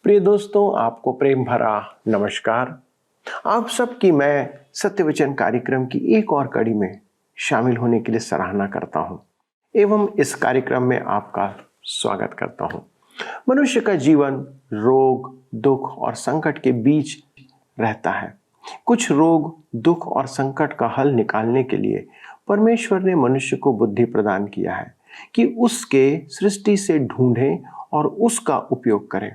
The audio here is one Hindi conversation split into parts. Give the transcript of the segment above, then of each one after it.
प्रिय दोस्तों, आपको प्रेम भरा नमस्कार। आप सबकी मैं सत्यवचन कार्यक्रम की एक और कड़ी में शामिल होने के लिए सराहना करता हूं एवं इस कार्यक्रम में आपका स्वागत करता हूं। मनुष्य का जीवन रोग, दुख और संकट के बीच रहता है। कुछ रोग, दुख और संकट का हल निकालने के लिए परमेश्वर ने मनुष्य को बुद्धि प्रदान किया है कि उसके सृष्टि से ढूंढें और उसका उपयोग करें।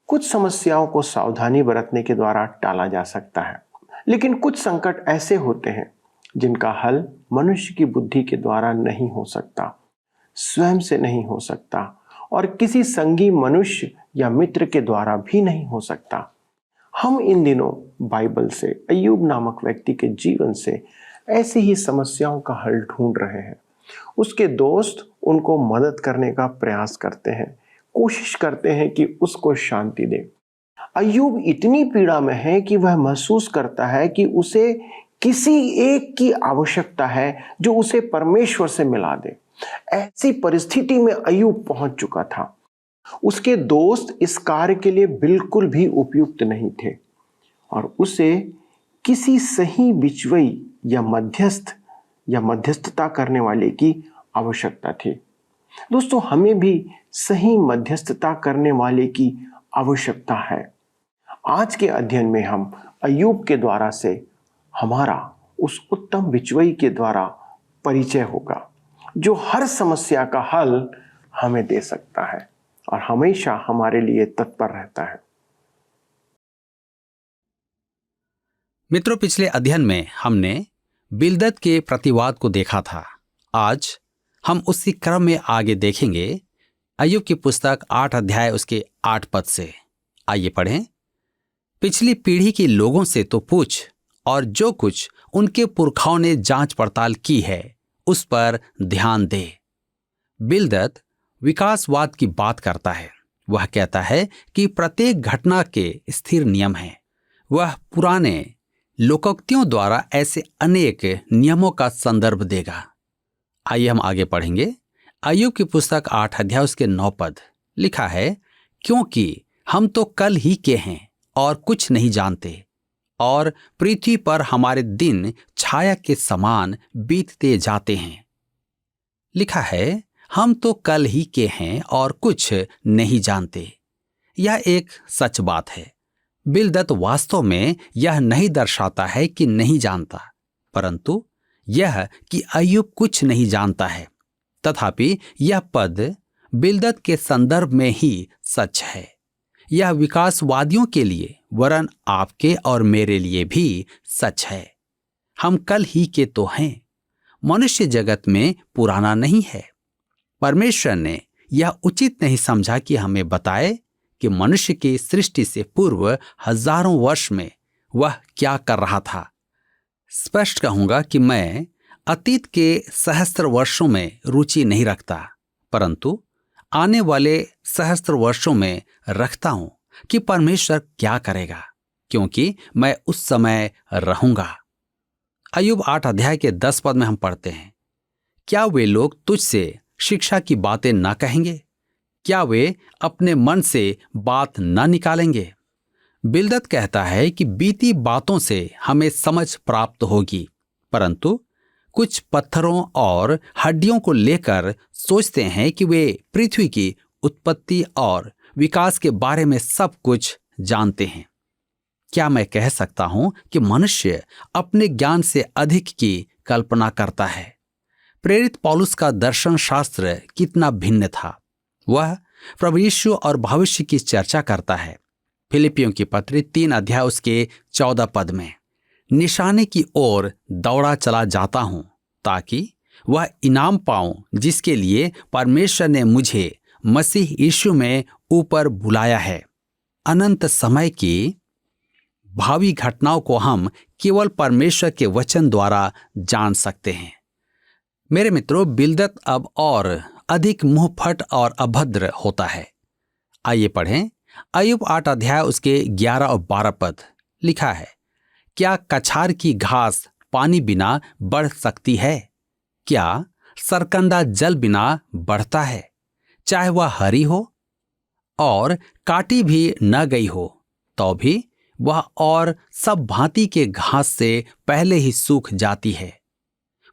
कुछ समस्याओं को सावधानी बरतने के द्वारा टाला जा सकता है, लेकिन कुछ संकट ऐसे होते हैं जिनका हल मनुष्य की बुद्धि के द्वारा नहीं हो सकता, स्वयं से नहीं हो सकता और किसी संगी मनुष्य या मित्र के द्वारा भी नहीं हो सकता। हम इन दिनों बाइबल से अय्यूब नामक व्यक्ति के जीवन से ऐसी ही समस्याओं का हल ढूंढ रहे हैं। उसके दोस्त उनको मदद करने का प्रयास करते हैं, कोशिश करते हैं कि उसको शांति दे। अय्यूब इतनी पीड़ा में है कि वह महसूस करता है कि उसे किसी एक की आवश्यकता है जो उसे परमेश्वर से मिला दे। ऐसी परिस्थिति में अय्यूब पहुंच चुका था। उसके दोस्त इस कार्य के लिए बिल्कुल भी उपयुक्त नहीं थे और उसे किसी सही बिचवई या मध्यस्थता करने वाले की आवश्यकता थी। दोस्तों, हमें भी सही मध्यस्थता करने वाले की आवश्यकता है। आज के अध्ययन में हम अय्यूब के द्वारा से हमारा उस उत्तम बिचवई के द्वारा परिचय होगा जो हर समस्या का हल हमें दे सकता है और हमेशा हमारे लिए तत्पर रहता है। मित्रों, पिछले अध्ययन में हमने बिलदद के प्रतिवाद को देखा था। आज हम उसी क्रम में आगे देखेंगे अय्यूब की पुस्तक 8 अध्याय उसके 8 पद से। आइए पढ़ें। पिछली पीढ़ी के लोगों से तो पूछ और जो कुछ उनके पुरखाओं ने जांच पड़ताल की है उस पर ध्यान दे। बिलदद विकासवाद की बात करता है। वह कहता है कि प्रत्येक घटना के स्थिर नियम हैं। वह पुराने लोकोक्तियों द्वारा ऐसे अनेक नियमों का संदर्भ देगा। आइए हम आगे पढ़ेंगे। अय्यूब की पुस्तक 8 अध्याय उसके 9 पद लिखा है, क्योंकि हम तो कल ही के हैं और कुछ नहीं जानते और पृथ्वी पर हमारे दिन छाया के समान बीतते जाते हैं। लिखा है, हम तो कल ही के हैं और कुछ नहीं जानते। यह एक सच बात है। बिलदद वास्तव में यह नहीं दर्शाता है कि नहीं जानता, परंतु यह कि अय्यूब कुछ नहीं जानता है। तथापि यह पद बिलदद के संदर्भ में ही सच है। यह विकासवादियों के लिए वरन आपके और मेरे लिए भी सच है। हम कल ही के तो हैं। मनुष्य जगत में पुराना नहीं है। परमेश्वर ने यह उचित नहीं समझा कि हमें बताए कि मनुष्य की सृष्टि से पूर्व हजारों वर्ष में वह क्या कर रहा था। स्पष्ट कहूंगा कि मैं अतीत के सहस्त्र वर्षों में रुचि नहीं रखता, परंतु आने वाले सहस्त्र वर्षों में रखता हूं कि परमेश्वर क्या करेगा, क्योंकि मैं उस समय रहूंगा। अय्यूब 8 अध्याय के 10 पद में हम पढ़ते हैं, क्या वे लोग तुझसे शिक्षा की बातें ना कहेंगे? क्या वे अपने मन से बात ना निकालेंगे? बिलदद कहता है कि बीती बातों से हमें समझ प्राप्त होगी, परंतु कुछ पत्थरों और हड्डियों को लेकर सोचते हैं कि वे पृथ्वी की उत्पत्ति और विकास के बारे में सब कुछ जानते हैं। क्या मैं कह सकता हूं कि मनुष्य अपने ज्ञान से अधिक की कल्पना करता है? प्रेरित पौलुस का दर्शन शास्त्र कितना भिन्न था। वह प्रभु यीशु और भविष्य की चर्चा करता है। फिलिपियों की पत्री 3 अध्याय उसके 14 पद में, निशाने की ओर दौड़ा चला जाता हूं ताकि वह इनाम पाऊं जिसके लिए परमेश्वर ने मुझे मसीह यीशु में ऊपर बुलाया है। अनंत समय की भावी घटनाओं को हम केवल परमेश्वर के वचन द्वारा जान सकते हैं। मेरे मित्रों, बिलदद अब और अधिक मुंहफट और अभद्र होता है। आइए पढ़ें। अय्यूब 8 अध्याय उसके 11 और 12 पद लिखा है, क्या कछार की घास पानी बिना बढ़ सकती है? क्या सरकंडा जल बिना बढ़ता है, चाहे वह हरी हो? और काटी भी न गई हो तो भी वह और सब भांति के घास से पहले ही सूख जाती है।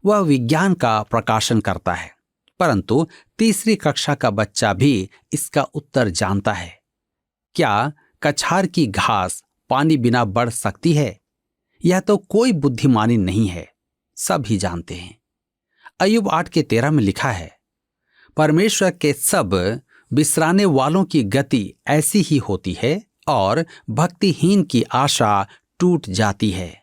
वह विज्ञान का प्रकाशन करता है, परंतु तीसरी कक्षा का बच्चा भी इसका उत्तर जानता है। क्या कछार की घास पानी बिना बढ़ सकती है? यह तो कोई बुद्धिमानी नहीं है, सब ही जानते हैं। अय्यूब 8:13 में लिखा है, परमेश्वर के सब बिसराने वालों की गति ऐसी ही होती है और भक्तिहीन की आशा टूट जाती है।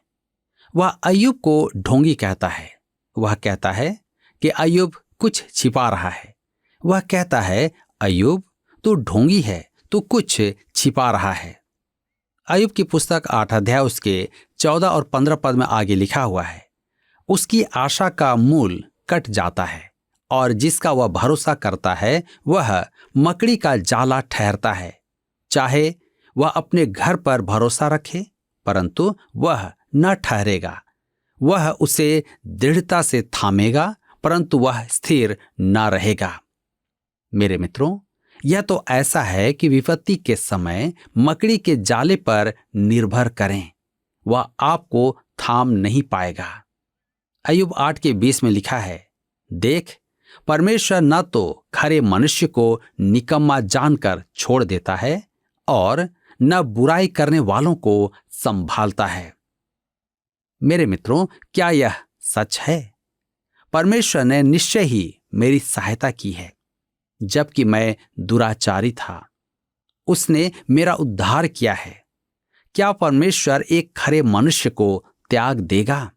वह अय्यूब को ढोंगी कहता है। वह कहता है कि अय्यूब कुछ छिपा रहा है। वह कहता है, अय्यूब तू ढोंगी है, तू कुछ छिपा रहा है। अय्यूब की पुस्तक 8 अध्याय उसके 14 और 15 पद में आगे लिखा हुआ है, उसकी आशा का मूल कट जाता है और जिसका वह भरोसा करता है वह मकड़ी का जाला ठहरता है। चाहे वह अपने घर पर भरोसा रखे, परंतु वह न ठहरेगा। वह उसे दृढ़ता से थामेगा, परंतु वह स्थिर न रहेगा। मेरे मित्रों, यह तो ऐसा है कि विपत्ति के समय मकड़ी के जाले पर निर्भर करें, वह आपको थाम नहीं पाएगा। अय्यूब 8:20 में लिखा है, देख, परमेश्वर न तो खरे मनुष्य को निकम्मा जानकर छोड़ देता है और न बुराई करने वालों को संभालता है। मेरे मित्रों, क्या यह सच है? परमेश्वर ने निश्चय ही मेरी सहायता की है। जबकि मैं दुराचारी था, उसने मेरा उद्धार किया है। क्या परमेश्वर एक खरे मनुष्य को त्याग देगा?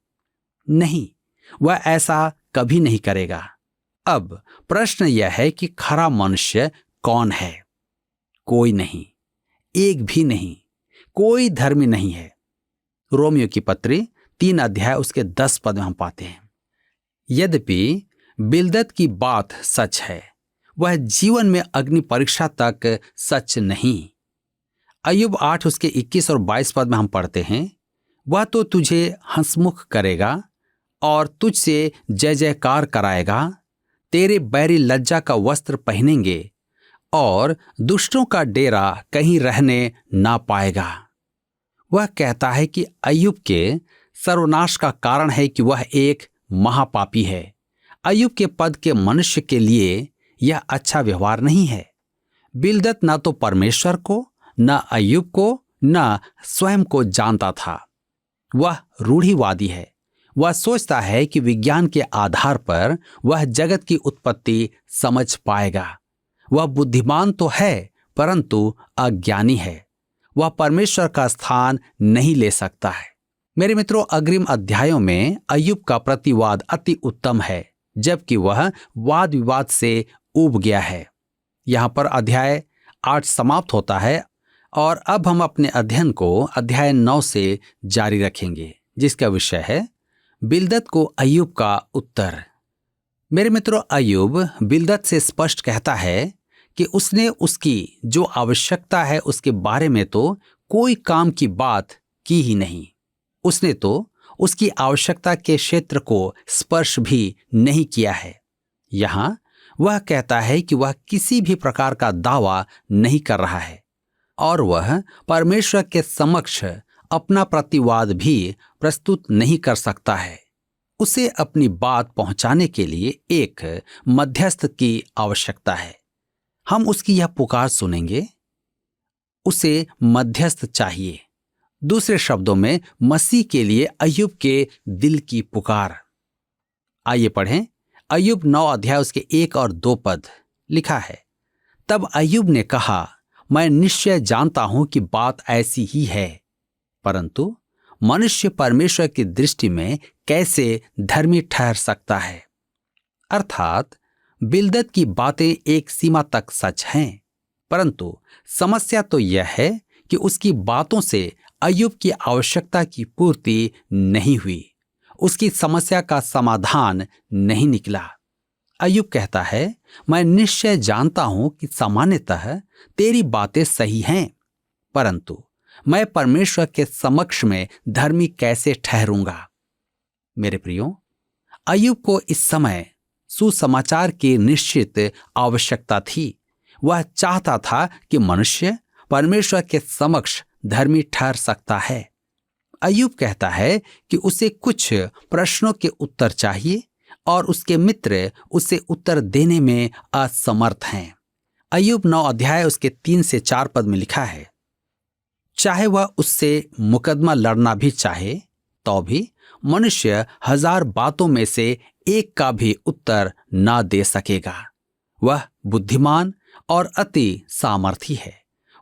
नहीं, वह ऐसा कभी नहीं करेगा। अब प्रश्न यह है कि खरा मनुष्य कौन है? कोई नहीं, एक भी नहीं, कोई धर्मी नहीं है। रोमियो की पत्री 3 अध्याय उसके 10 पद में हम पाते हैं, यद्यपि बिलदद की बात सच है, वह जीवन में अग्नि परीक्षा तक सच नहीं। अय्यूब 8 उसके 21 और 22 पद में हम पढ़ते हैं, वह तो तुझे हंसमुख करेगा और तुझसे जय जयकार कराएगा। तेरे बैरी लज्जा का वस्त्र पहनेंगे और दुष्टों का डेरा कहीं रहने ना पाएगा। वह कहता है कि अय्यूब के सर्वनाश का कारण है कि वह एक महापापी है। अय्यूब के पद के मनुष्य के लिए यह अच्छा व्यवहार नहीं है। बिलदद न तो परमेश्वर को, न अय्यूब को, न स्वयं को जानता था। वह रूढ़िवादी है। वह सोचता है कि विज्ञान के आधार पर वह जगत की उत्पत्ति समझ पाएगा। वह बुद्धिमान तो है, परंतु अज्ञानी है। वह परमेश्वर का स्थान नहीं ले सकता है। मेरे मित्रों, अग्रिम अध्यायों में अय्यूब का प्रतिवाद अति उत्तम है, जबकि वह वाद विवाद से ऊब गया है। यहाँ पर अध्याय 8 समाप्त होता है और अब हम अपने अध्ययन को अध्याय 9 से जारी रखेंगे, जिसका विषय है बिलदद को अय्यूब का उत्तर। मेरे मित्रों, अय्यूब बिलदद से स्पष्ट कहता है कि उसने उसकी जो आवश्यकता है उसके बारे में तो कोई काम की बात की ही नहीं। उसने तो उसकी आवश्यकता के क्षेत्र को स्पर्श भी नहीं किया है। यहाँ वह कहता है कि वह किसी भी प्रकार का दावा नहीं कर रहा है और वह परमेश्वर के समक्ष अपना प्रतिवाद भी प्रस्तुत नहीं कर सकता है। उसे अपनी बात पहुंचाने के लिए एक मध्यस्थ की आवश्यकता है। हम उसकी यह पुकार सुनेंगे, उसे मध्यस्थ चाहिए। दूसरे शब्दों में, मसीह के लिए अय्यूब के दिल की पुकार। आइए पढ़ें अय्यूब 9 अध्याय उसके 1 और 2 पद। लिखा है, तब अय्यूब ने कहा, मैं निश्चय जानता हूं कि बात ऐसी ही है, परंतु मनुष्य परमेश्वर की दृष्टि में कैसे धर्मी ठहर सकता है। अर्थात बिलदद की बातें एक सीमा तक सच हैं, परंतु समस्या तो यह है कि उसकी बातों से अय्यूब की आवश्यकता की पूर्ति नहीं हुई। उसकी समस्या का समाधान नहीं निकला। अय्यूब कहता है, मैं निश्चय जानता हूं कि सामान्यतः तेरी बातें सही हैं, परंतु मैं परमेश्वर के समक्ष में धर्मी कैसे ठहरूंगा। मेरे प्रियो, अय्यूब को इस समय सुसमाचार की निश्चित आवश्यकता थी। वह चाहता था कि मनुष्य परमेश्वर के समक्ष धर्मी ठहर सकता है। अय्यूब कहता है कि उसे कुछ प्रश्नों के उत्तर चाहिए और उसके मित्र उसे उत्तर देने में असमर्थ हैं। अय्यूब 9 अध्याय उसके 3 से 4 पद में लिखा है, चाहे वह उससे मुकदमा लड़ना भी चाहे तो भी मनुष्य 1000 बातों में से एक का भी उत्तर ना दे सकेगा। वह बुद्धिमान और अति सामर्थी है।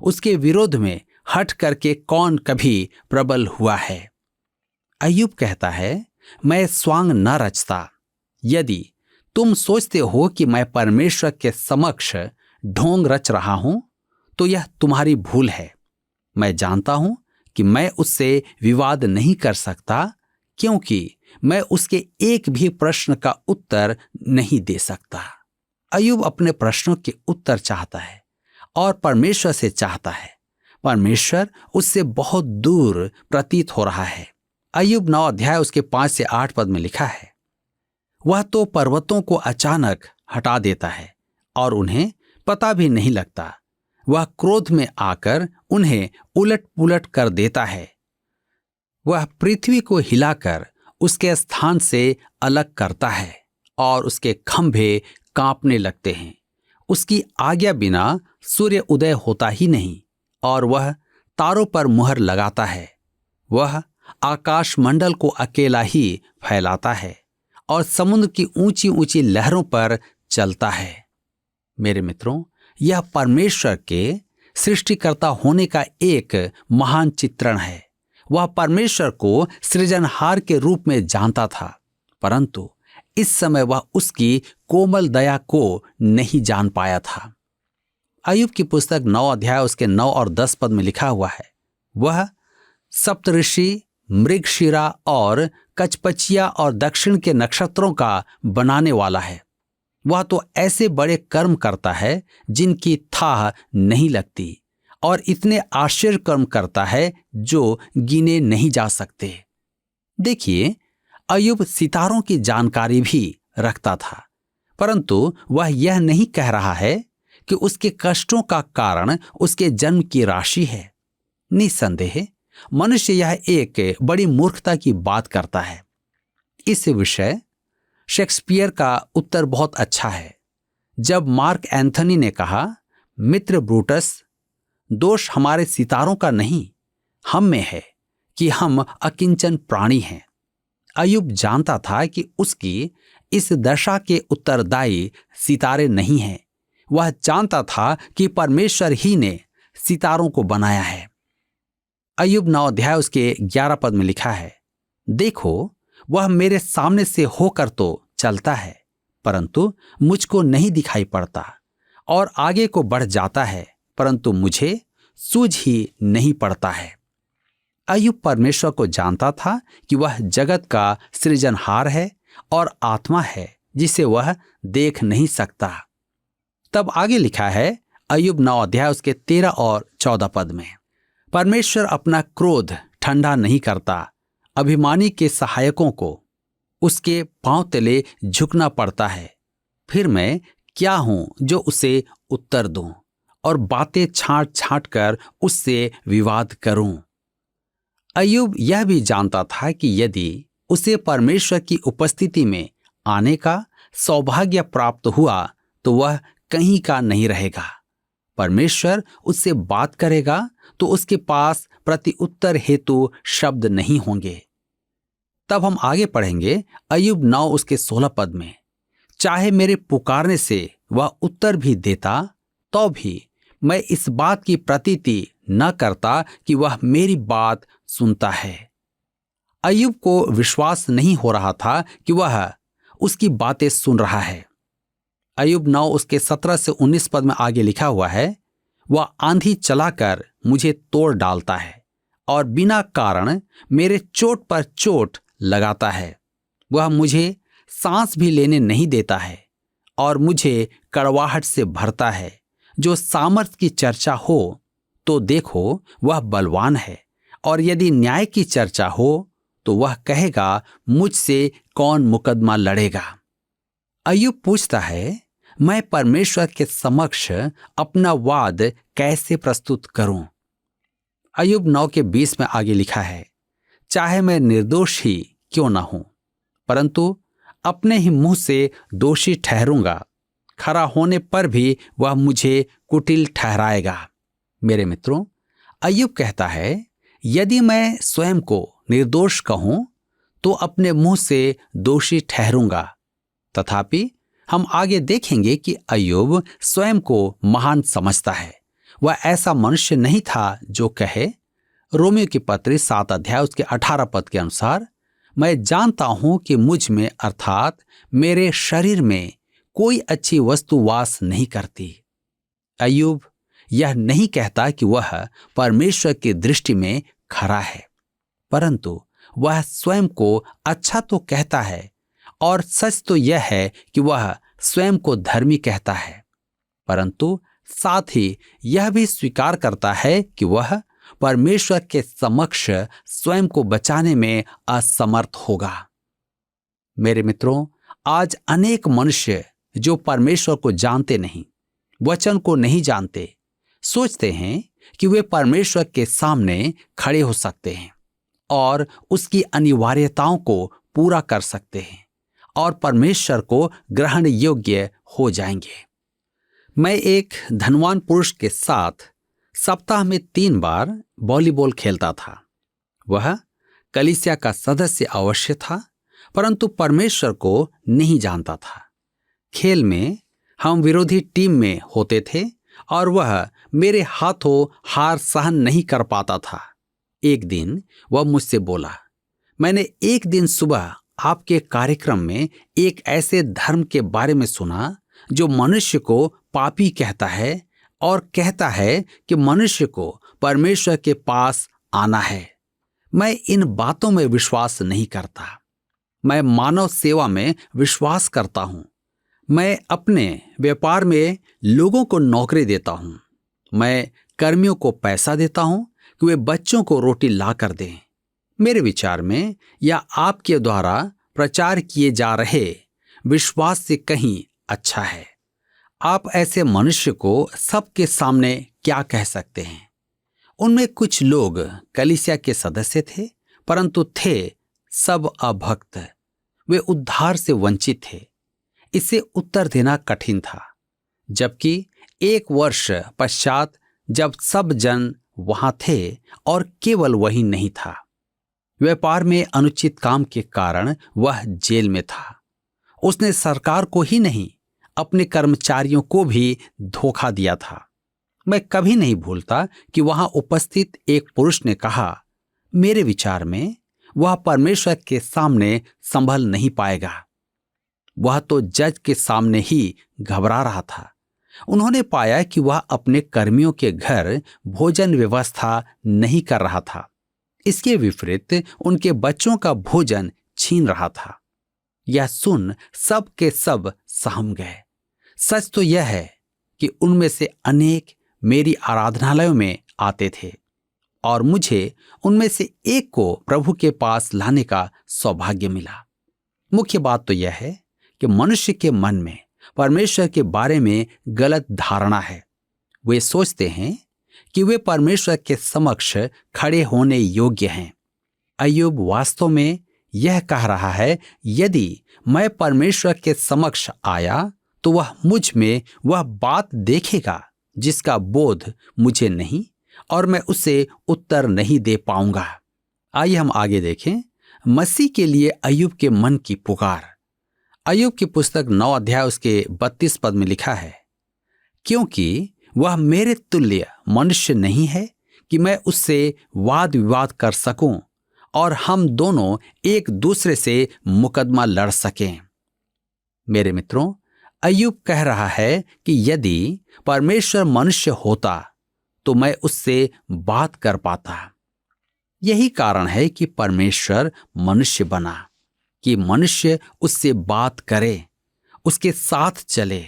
उसके विरोध में हट करके कौन कभी प्रबल हुआ है। अय्यूब कहता है, मैं स्वांग न रचता। यदि तुम सोचते हो कि मैं परमेश्वर के समक्ष ढोंग रच रहा हूं तो यह तुम्हारी भूल है। मैं जानता हूं कि मैं उससे विवाद नहीं कर सकता, क्योंकि मैं उसके एक भी प्रश्न का उत्तर नहीं दे सकता। अय्यूब अपने प्रश्नों के उत्तर चाहता है और परमेश्वर से चाहता है। परमेश्वर उससे बहुत दूर प्रतीत हो रहा है। अय्यूब 9 अध्याय उसके 5 से 8 पद में लिखा है, वह तो पर्वतों को अचानक हटा देता है और उन्हें पता भी नहीं लगता। वह क्रोध में आकर उन्हें उलट पुलट कर देता है। वह पृथ्वी को हिलाकर उसके स्थान से अलग करता है और उसके खंभे कांपने लगते हैं। उसकी आज्ञा बिना सूर्य उदय होता ही नहीं और वह तारों पर मुहर लगाता है। वह आकाश मंडल को अकेला ही फैलाता है और समुद्र की ऊंची ऊंची लहरों पर चलता है। मेरे मित्रों, यह परमेश्वर के सृष्टिकर्ता होने का एक महान चित्रण है। वह परमेश्वर को सृजनहार के रूप में जानता था, परंतु इस समय वह उसकी कोमल दया को नहीं जान पाया था। अय्यूब की पुस्तक 9 अध्याय उसके 9 और 10 पद में लिखा हुआ है, वह सप्तऋषि, मृगशिरा और कचपचिया और दक्षिण के नक्षत्रों का बनाने वाला है। वह तो ऐसे बड़े कर्म करता है जिनकी थाह नहीं लगती और इतने आश्चर्य कर्म करता है जो गिने नहीं जा सकते। देखिए, अय्यूब सितारों की जानकारी भी रखता था, परंतु वह यह नहीं कह रहा है कि उसके कष्टों का कारण उसके जन्म की राशि है। निसंदेह मनुष्य यह एक बड़ी मूर्खता की बात करता है। इस विषय शेक्सपियर का उत्तर बहुत अच्छा है। जब मार्क एंथनी ने कहा, मित्र ब्रूटस, दोष हमारे सितारों का नहीं, हम में है कि हम अकिंचन प्राणी हैं। अय्यूब जानता था कि उसकी इस दशा के उत्तरदायी सितारे नहीं हैं। वह जानता था कि परमेश्वर ही ने सितारों को बनाया है। अय्यूब 9 अध्याय उसके 11 पद में लिखा है, देखो, वह मेरे सामने से होकर तो चलता है, परंतु मुझको नहीं दिखाई पड़ता, और आगे को बढ़ जाता है, परंतु मुझे सूझ ही नहीं पड़ता है। अय्यूब परमेश्वर को जानता था कि वह जगत का सृजनहार है और आत्मा है जिसे वह देख नहीं सकता। तब आगे लिखा है अय्यूब 9 अध्याय उसके 13 और 14 पद में, परमेश्वर अपना क्रोध ठंडा नहीं करता, अभिमानी के सहायकों को उसके पांव तले झुकना पड़ता है। फिर मैं क्या हूं जो उसे उत्तर दूं और बातें छांट छांट कर उससे विवाद करूं। अय्यूब यह भी जानता था कि यदि उसे परमेश्वर की उपस्थिति में आने का सौभाग्य प्राप्त हुआ तो वह कहीं का नहीं रहेगा। परमेश्वर उससे बात करेगा तो उसके पास प्रत्युत्तर हेतु शब्द नहीं होंगे। तब हम आगे पढ़ेंगे अय्यूब 9 उसके 16 पद में, चाहे मेरे पुकारने से वह उत्तर भी देता तो भी मैं इस बात की प्रतीति न करता कि वह मेरी बात सुनता है। अय्यूब को विश्वास नहीं हो रहा था कि वह उसकी बातें सुन रहा है। अय्यूब 9 उसके 17 से 19 पद में आगे लिखा हुआ है, वह आंधी चलाकर मुझे तोड़ डालता है और बिना कारण मेरे चोट पर चोट लगाता है। वह मुझे सांस भी लेने नहीं देता है और मुझे कड़वाहट से भरता है। जो सामर्थ की चर्चा हो तो देखो वह बलवान है, और यदि न्याय की चर्चा हो तो वह कहेगा मुझसे कौन मुकदमा लड़ेगा। अय्यूब पूछता है, मैं परमेश्वर के समक्ष अपना वाद कैसे प्रस्तुत करूं? अय्यूब 9:20 में आगे लिखा है, चाहे मैं निर्दोष ही क्यों ना हूं, परंतु अपने ही मुंह से दोषी ठहरूंगा, खरा होने पर भी वह मुझे कुटिल ठहराएगा। मेरे मित्रों, अय्यूब कहता है, यदि मैं स्वयं को निर्दोष कहूं तो अपने मुंह से दोषी ठहरूंगा। तथापि हम आगे देखेंगे कि अय्यूब स्वयं को महान समझता है। वह ऐसा मनुष्य नहीं था जो कहे, रोमियो की पत्री 7 उसके 18 पद के अनुसार, मैं जानता हूं कि मुझ में अर्थात मेरे शरीर में कोई अच्छी वस्तु वास नहीं करती। अय्यूब यह नहीं कहता कि वह परमेश्वर की दृष्टि में खरा है, परंतु वह स्वयं को अच्छा तो कहता है, और सच तो यह है कि वह स्वयं को धर्मी कहता है, परंतु साथ ही यह भी स्वीकार करता है कि वह परमेश्वर के समक्ष स्वयं को बचाने में असमर्थ होगा। मेरे मित्रों, आज अनेक मनुष्य जो परमेश्वर को जानते नहीं, वचन को नहीं जानते, सोचते हैं कि वे परमेश्वर के सामने खड़े हो सकते हैं और उसकी अनिवार्यताओं को पूरा कर सकते हैं और परमेश्वर को ग्रहण योग्य हो जाएंगे। मैं एक धनवान पुरुष के साथ सप्ताह में 3 बार वॉलीबॉल खेलता था। वह कलीसिया का सदस्य अवश्य था, परंतु परमेश्वर को नहीं जानता था। खेल में हम विरोधी टीम में होते थे और वह मेरे हाथों हार सहन नहीं कर पाता था। एक दिन वह मुझसे बोला, मैंने एक दिन सुबह आपके कार्यक्रम में एक ऐसे धर्म के बारे में सुना जो मनुष्य को पापी कहता है और कहता है कि मनुष्य को परमेश्वर के पास आना है। मैं इन बातों में विश्वास नहीं करता। मैं मानव सेवा में विश्वास करता हूं। मैं अपने व्यापार में लोगों को नौकरी देता हूं। मैं कर्मियों को पैसा देता हूं कि वे बच्चों को रोटी ला कर दें। मेरे विचार में या आपके द्वारा प्रचार किए जा रहे विश्वास से कहीं अच्छा है। आप ऐसे मनुष्य को सबके सामने क्या कह सकते हैं? उनमें कुछ लोग कलीसिया के सदस्य थे, परंतु थे सब अभक्त। वे उद्धार से वंचित थे। इसे उत्तर देना कठिन था। जबकि 1 वर्ष पश्चात जब सब जन वहां थे और केवल वही नहीं था, व्यापार में अनुचित काम के कारण वह जेल में था। उसने सरकार को ही नहीं, अपने कर्मचारियों को भी धोखा दिया था। मैं कभी नहीं भूलता कि वहां उपस्थित एक पुरुष ने कहा, मेरे विचार में वह परमेश्वर के सामने संभल नहीं पाएगा। वह तो जज के सामने ही घबरा रहा था। उन्होंने पाया कि वह अपने कर्मियों के घर भोजन व्यवस्था नहीं कर रहा था। इसके विपरीत उनके बच्चों का भोजन छीन रहा था। यह सुन सब के सब सहम गए। सच तो यह है कि उनमें से अनेक मेरी आराधनालयों में आते थे और मुझे उनमें से एक को प्रभु के पास लाने का सौभाग्य मिला। मुख्य बात तो यह है कि मनुष्य के मन में परमेश्वर के बारे में गलत धारणा है। वे सोचते हैं कि वे परमेश्वर के समक्ष खड़े होने योग्य हैं। अय्यूब वास्तव में यह कह रहा है, यदि मैं परमेश्वर के समक्ष आया तो वह मुझ में वह बात देखेगा जिसका बोध मुझे नहीं, और मैं उसे उत्तर नहीं दे पाऊंगा। आइए हम आगे देखें मसीह के लिए अय्यूब के मन की पुकार। अय्यूब की पुस्तक 9 उसके 32 पद में लिखा है, क्योंकि वह मेरे तुल्य मनुष्य नहीं है कि मैं उससे वाद विवाद कर सकूं और हम दोनों एक दूसरे से मुकदमा लड़ सकें। मेरे मित्रों, अय्यूब कह रहा है कि यदि परमेश्वर मनुष्य होता तो मैं उससे बात कर पाता। यही कारण है कि परमेश्वर मनुष्य बना, कि मनुष्य उससे बात करे, उसके साथ चले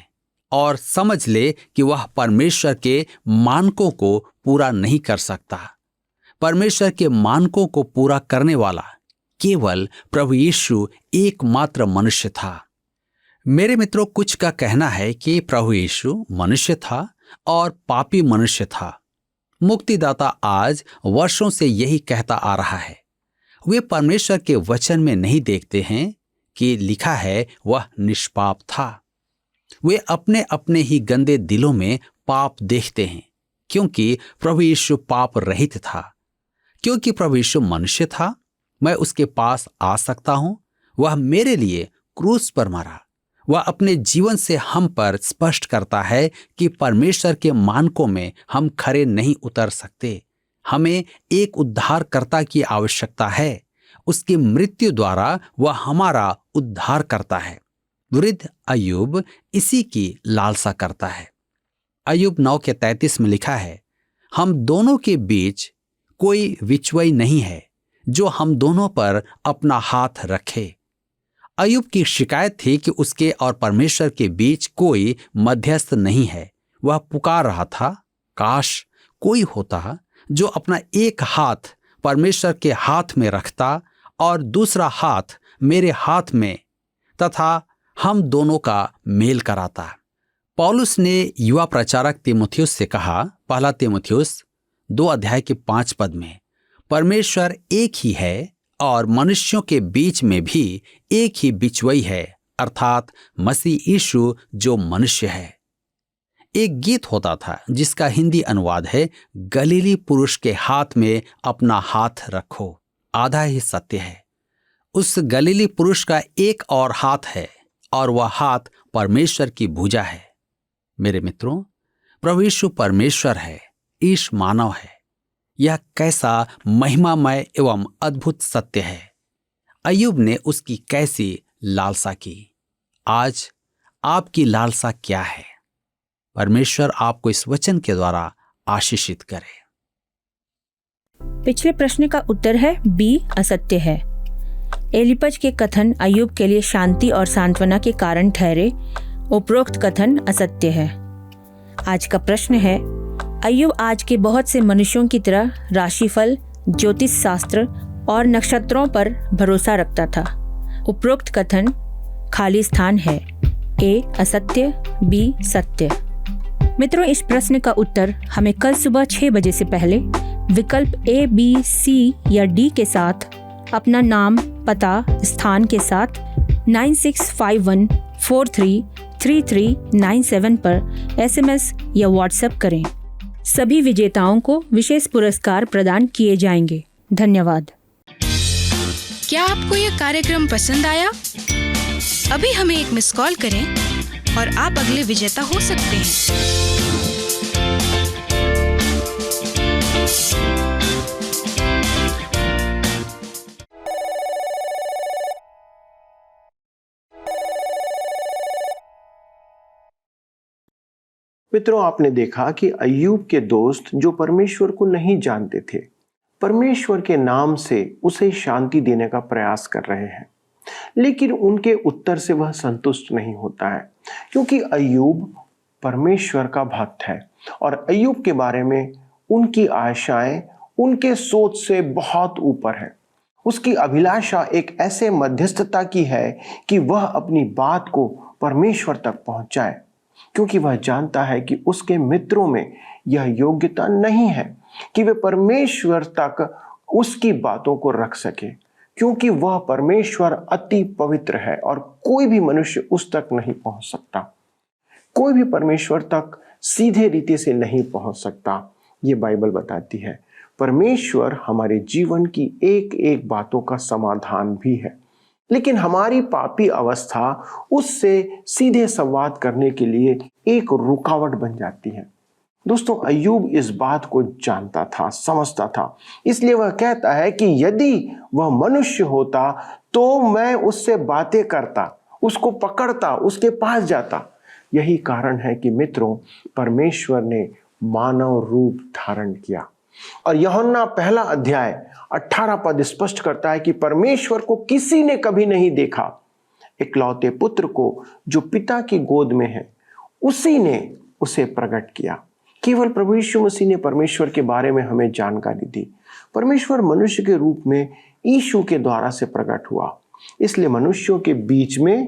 और समझ ले कि वह परमेश्वर के मानकों को पूरा नहीं कर सकता। परमेश्वर के मानकों को पूरा करने वाला केवल प्रभु यीशु एकमात्र मनुष्य था। मेरे मित्रों, कुछ का कहना है कि प्रभु यीशु मनुष्य था और पापी मनुष्य था। मुक्तिदाता आज वर्षों से यही कहता आ रहा है। वे परमेश्वर के वचन में नहीं देखते हैं कि लिखा है वह निष्पाप था। वे अपने अपने ही गंदे दिलों में पाप देखते हैं, क्योंकि प्रभु यीशु पाप रहित था। क्योंकि प्रभु यीशु मनुष्य था, मैं उसके पास आ सकता हूं। वह मेरे लिए क्रूस पर मरा। वह अपने जीवन से हम पर स्पष्ट करता है कि परमेश्वर के मानकों में हम खरे नहीं उतर सकते। हमें एक उद्धारकर्ता की आवश्यकता है। उसकी मृत्यु द्वारा वह हमारा उद्धार करता है। वृद्ध अय्यूब इसी की लालसा करता है। अय्यूब 9:33 में लिखा है, हम दोनों के बीच कोई विचवई नहीं है जो हम दोनों पर अपना हाथ रखे। अय्यूब की शिकायत थी कि उसके और परमेश्वर के बीच कोई मध्यस्थ नहीं है। वह पुकार रहा था, काश कोई होता जो अपना एक हाथ परमेश्वर के हाथ में रखता और दूसरा हाथ मेरे हाथ में, तथा हम दोनों का मेल कराता। पौलुस ने युवा प्रचारक तीमुथियुस से कहा, पहला तीमुथियुस 2:5 में, परमेश्वर एक ही है और मनुष्यों के बीच में भी एक ही बिचवई है, अर्थात मसीह यीशु जो मनुष्य है। एक गीत होता था जिसका हिंदी अनुवाद है, गलीली पुरुष के हाथ में अपना हाथ रखो। आधा ही सत्य है। उस गलीली पुरुष का एक और हाथ है और वह हाथ परमेश्वर की भुजा है। मेरे मित्रों, प्रभु यीशु परमेश्वर है, ईश मानव है। यह कैसा महिमामय एवं अद्भुत सत्य है। अय्यूब ने उसकी कैसी लालसा की। आज आपकी लालसा क्या है? परमेश्वर आपको इस वचन के द्वारा आशीषित करे। पिछले प्रश्न का उत्तर है बी, असत्य है। एलिपज के कथन अय्यूब के लिए शांति और सांत्वना के कारण ठहरे। उपरोक्त कथन असत्य है। आज का प्रश्न है, अय्यूब आज के बहुत से मनुष्यों की तरह राशिफल, ज्योतिष शास्त्र और नक्षत्रों पर भरोसा रखता था। उपरोक्त कथन खाली स्थान है। ए असत्य, बी सत्य। मित्रों, इस प्रश्न का उत्तर हमें कल सुबह 6 बजे से पहले विकल्प ए, बी, सी या डी के साथ अपना नाम, पता, स्थान के साथ 9651433397 पर SMS या WhatsApp करें। सभी विजेताओं को विशेष पुरस्कार प्रदान किए जाएंगे। धन्यवाद। क्या आपको यह कार्यक्रम पसंद आया? अभी हमें एक मिस कॉल करें और आप अगले विजेता हो सकते हैं। मित्रों, आपने देखा कि अय्यूब के दोस्त जो परमेश्वर को नहीं जानते थे, परमेश्वर के नाम से उसे शांति देने का प्रयास कर रहे हैं, लेकिन उनके उत्तर से वह संतुष्ट नहीं होता है, क्योंकि अय्यूब परमेश्वर का भक्त है और अय्यूब के बारे में उनकी आशाएं उनके सोच से बहुत ऊपर है। उसकी अभिलाषा एक ऐसे मध्यस्थता की है कि वह अपनी बात को परमेश्वर तक पहुंचाए, क्योंकि वह जानता है कि उसके मित्रों में यह योग्यता नहीं है कि वे परमेश्वर तक उसकी बातों को रख सके, क्योंकि वह परमेश्वर अति पवित्र है और कोई भी मनुष्य उस तक नहीं पहुंच सकता। कोई भी परमेश्वर तक सीधे रीति से नहीं पहुंच सकता। ये बाइबल बताती है। परमेश्वर हमारे जीवन की एक एक बातों का समाधान भी है, लेकिन हमारी पापी अवस्था उससे सीधे संवाद करने के लिए एक रुकावट बन जाती है। दोस्तों, अय्यूब इस बात को जानता था, समझता था, इसलिए वह कहता है कि यदि वह मनुष्य होता तो मैं उससे बातें करता, उसको पकड़ता, उसके पास जाता। यही कारण है कि मित्रों, परमेश्वर ने मानव रूप धारण किया और यूहन्ना 1:18 स्पष्ट करता है कि परमेश्वर को किसी ने कभी नहीं देखा। इकलौते पुत्र को जो पिता की गोद में है, उसी ने उसे प्रकट किया। केवल प्रभु यीशु मसीह ने परमेश्वर के बारे में हमें जानकारी दी। परमेश्वर मनुष्य के रूप में यीशु के द्वारा से प्रकट हुआ, इसलिए मनुष्यों के बीच में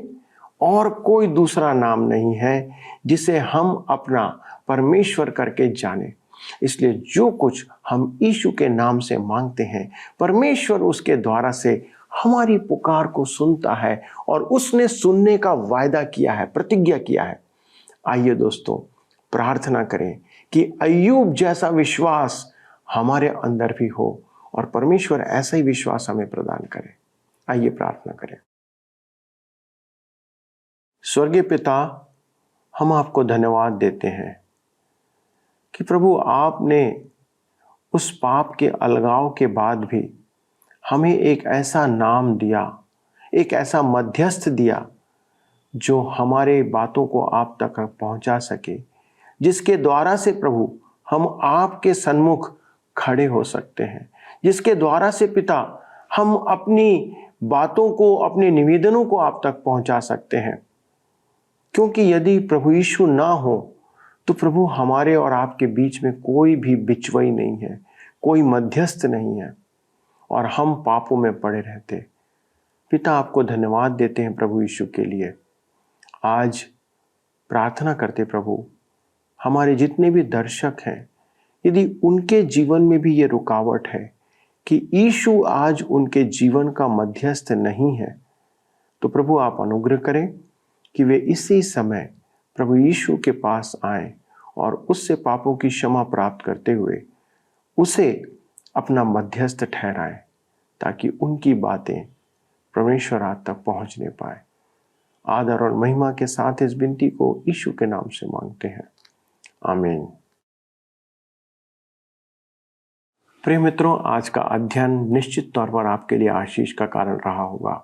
और कोई दूसरा नाम नहीं है जिसे हम अपना परमेश्वर करके जाने। इसलिए जो कुछ हम यीशु के नाम से मांगते हैं, परमेश्वर उसके द्वारा से हमारी पुकार को सुनता है और उसने सुनने का वायदा किया है, प्रतिज्ञा किया है। आइए दोस्तों, प्रार्थना करें कि अय्यूब जैसा विश्वास हमारे अंदर भी हो और परमेश्वर ऐसा ही विश्वास हमें प्रदान करे। आइए प्रार्थना करें। स्वर्गीय पिता, हम आपको धन्यवाद देते हैं कि प्रभु आपने उस पाप के अलगाव के बाद भी हमें एक ऐसा नाम दिया, एक ऐसा मध्यस्थ दिया जो हमारे बातों को आप तक पहुंचा सके, जिसके द्वारा से प्रभु हम आपके सन्मुख खड़े हो सकते हैं, जिसके द्वारा से पिता हम अपनी बातों को, अपने निवेदनों को आप तक पहुंचा सकते हैं। क्योंकि यदि प्रभु यीशु ना हो तो प्रभु हमारे और आपके बीच में कोई भी बिचवई नहीं है, कोई मध्यस्थ नहीं है और हम पापों में पड़े रहते। पिता, आपको धन्यवाद देते हैं प्रभु यीशु के लिए। आज प्रार्थना करते प्रभु, हमारे जितने भी दर्शक हैं, यदि उनके जीवन में भी ये रुकावट है कि यीशु आज उनके जीवन का मध्यस्थ नहीं है, तो प्रभु आप अनुग्रह करें कि वे इसी समय प्रभु यीशु के पास आएं और उससे पापों की क्षमा प्राप्त करते हुए उसे अपना मध्यस्थ ठहराएं, ताकि उनकी बातें परमेश्वर आज तक पहुंचने पाए। आदर और महिमा के साथ इस विनती को यीशु के नाम से मांगते हैं, आमीन। प्रिय मित्रों, आज का अध्ययन निश्चित तौर पर आपके लिए आशीष का कारण रहा होगा,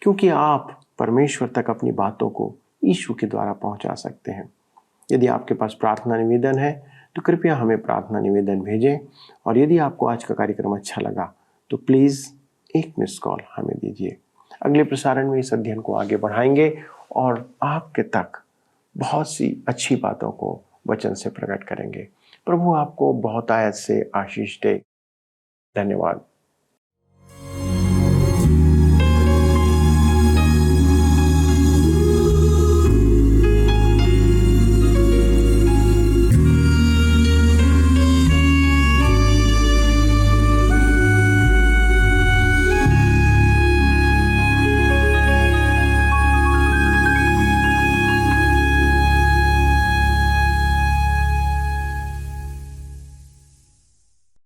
क्योंकि आप परमेश्वर तक अपनी बातों को यीशु के द्वारा पहुंचा सकते हैं। यदि आपके पास प्रार्थना निवेदन है तो कृपया हमें प्रार्थना निवेदन भेजें, और यदि आपको आज का कार्यक्रम अच्छा लगा तो प्लीज़ एक मिस कॉल हमें दीजिए। अगले प्रसारण में इस अध्ययन को आगे बढ़ाएंगे और आपके तक बहुत सी अच्छी बातों को वचन से प्रकट करेंगे। प्रभु आपको बहुत आयत से आशीष दे। धन्यवाद।